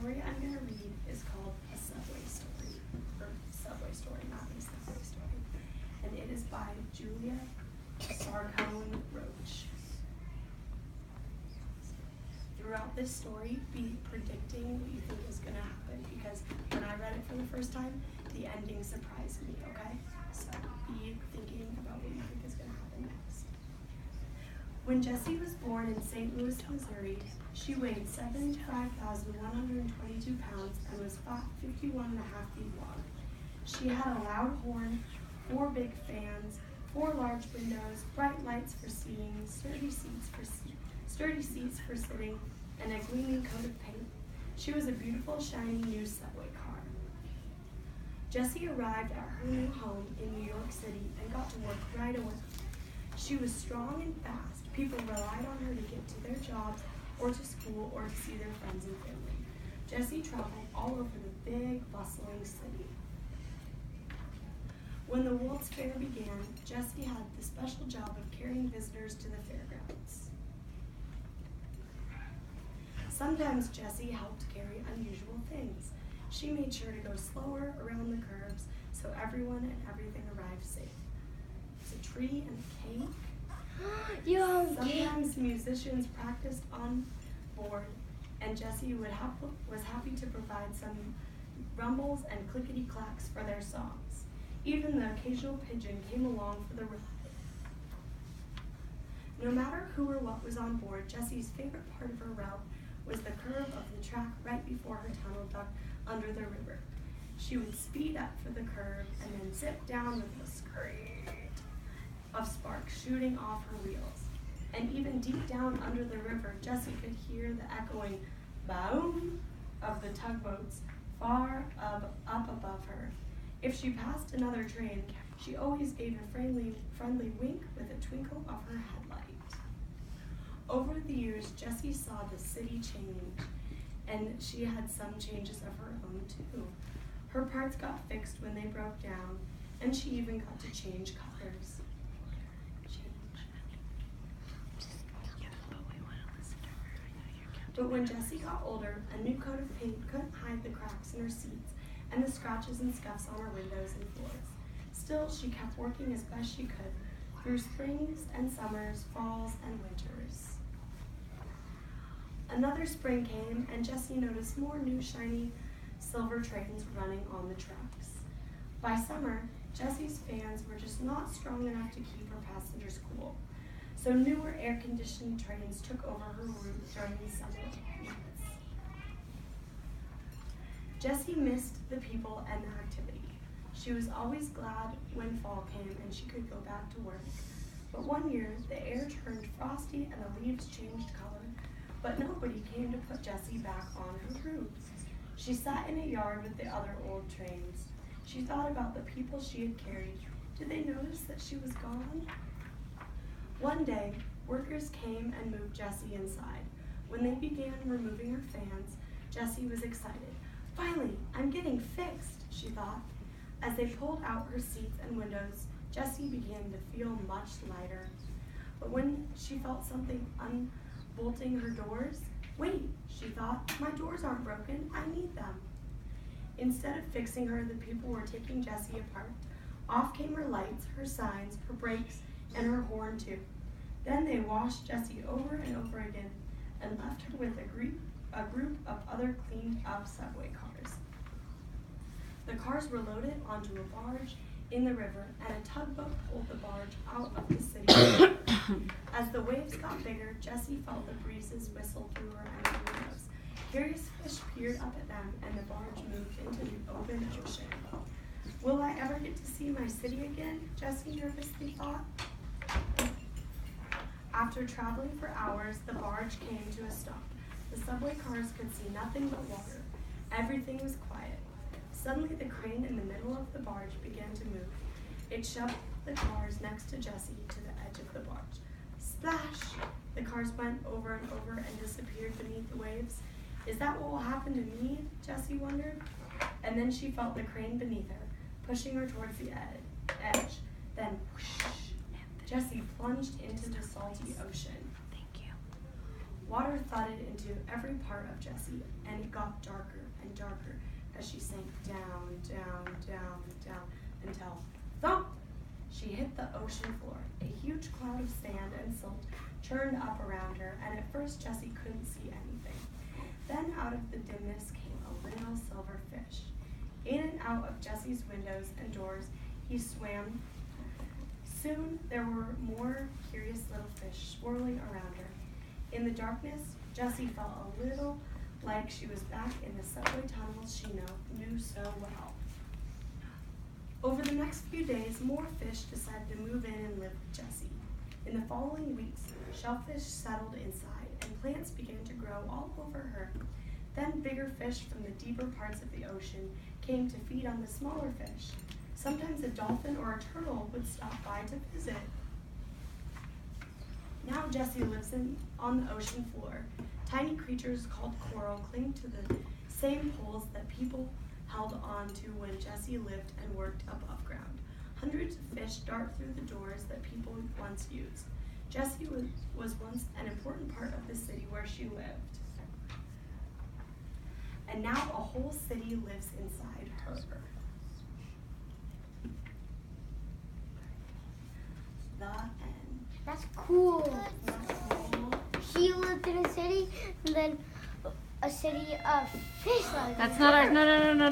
story I'm going to read is called A Subway Story, or Subway Story, not A Subway Story. And it is by Julia Sarcone Roach. Throughout this story, be predicting what you think is going to happen, because when I read it for the first time, the ending surprised me, okay? So be thinking about what you think is going to happen next. When Jessie was born in St. Louis, Missouri, she weighed 75,122 pounds and was 51.5 feet long. She had a loud horn, 4 big fans, 4 large windows, bright lights for seeing, sturdy seats for sitting, and a gleaming coat of paint. She was a beautiful, shiny new subway car. Jessie arrived at her new home in New York City and got to work right away. She was strong and fast. People relied on her to get to their jobs or to school or to see their friends and family. Jessie traveled all over the big, bustling city. When the World's Fair began, Jessie had the special job of carrying visitors to the fairgrounds. Sometimes Jessie helped carry unusual things. She made sure to go slower around the curves so everyone and everything arrived safe. There's a tree and a cake. Sometimes musicians practiced on board, and Jessie was happy to provide some rumbles and clickety-clacks for their songs. Even the occasional pigeon came along for the ride. No matter who or what was on board, Jessie's favorite part of her route was the curve of the track right before her tunnel ducked under the river. She would speed up for the curve and then zip down with a screech of sparks shooting off her wheels. And even deep down under the river, Jessie could hear the echoing boom of the tugboats far up above her. If she passed another train, she always gave a friendly wink with a twinkle of her headlight. Over the years, Jessie saw the city change, and she had some changes of her own too. Her parts got fixed when they broke down, and she even got to change colors. But when Jessie got older, a new coat of paint couldn't hide the cracks in her seats and the scratches and scuffs on her windows and floors. Still, she kept working as best she could through springs and summers, falls and winters. Another spring came, and Jessie noticed more new shiny silver trains running on the tracks. By summer, Jessie's fans were just not strong enough to keep her passengers cool, so newer air-conditioned trains took over her route during the summer months. Jessie missed the people and the activity. She was always glad when fall came and she could go back to work. But one year, the air turned frosty and the leaves changed color, but nobody came to put Jessie back on her route. She sat in a yard with the other old trains. She thought about the people she had carried. Did they notice that she was gone? One day, workers came and moved Jessie inside. When they began removing her fans, Jessie was excited. Finally, I'm getting fixed, she thought. As they pulled out her seats and windows, Jessie began to feel much lighter. But when she felt something unbolting her doors, wait, she thought, my doors aren't broken, I need them. Instead of fixing her, the people were taking Jessie apart. Off came her lights, her signs, her brakes, and her horn too. Then they washed Jessie over and over again and left her with a group of other cleaned up subway cars. The cars were loaded onto a barge in the river, and a tugboat pulled the barge out of the city. As the waves got bigger, Jessie felt the breezes whistle through her empty windows. Curious fish peered up at them, and the barge moved into the open ocean. Will I ever get to see my city again? Jessie nervously thought. After traveling for hours, the barge came to a stop. The subway cars could see nothing but water. Everything was quiet. Suddenly, the crane in the middle of the barge began to move. It shoved the cars next to Jessie to the edge of the barge. Splash! The cars went over and over and disappeared beneath the waves. Is that what will happen to me? Jessie wondered. And then she felt the crane beneath her, pushing her towards the edge. Then, whoosh, Jessie plunged into the salty ocean. Water thudded into every part of Jessie, and it got darker and darker as she sank down, down, down, down, until, thump! She hit the ocean floor. A huge cloud of sand and silt churned up around her, and at first Jessie couldn't see anything. Then out of the dimness came a little silver fish. In and out of Jessie's windows and doors he swam. Soon there were more curious little fish swirling around her. In the darkness, Jessie felt a little like she was back in the subway tunnels she knew so well. Over the next few days, more fish decided to move in and live with Jessie. In the following weeks, shellfish settled inside, and plants began to grow all over her. Then bigger fish from the deeper parts of the ocean came to feed on the smaller fish. Sometimes a dolphin or a turtle would stop by to visit. Now Jessie lives on the ocean floor. Tiny creatures called coral cling to the same poles that people held on to when Jessie lived and worked above ground. Hundreds of fish dart through the doors that people once used. Jessie was once an important part of the city where she lived. And now a whole city lives inside her. The end. That's cool. She lived in a city, and then a city of fish. That's not our. No.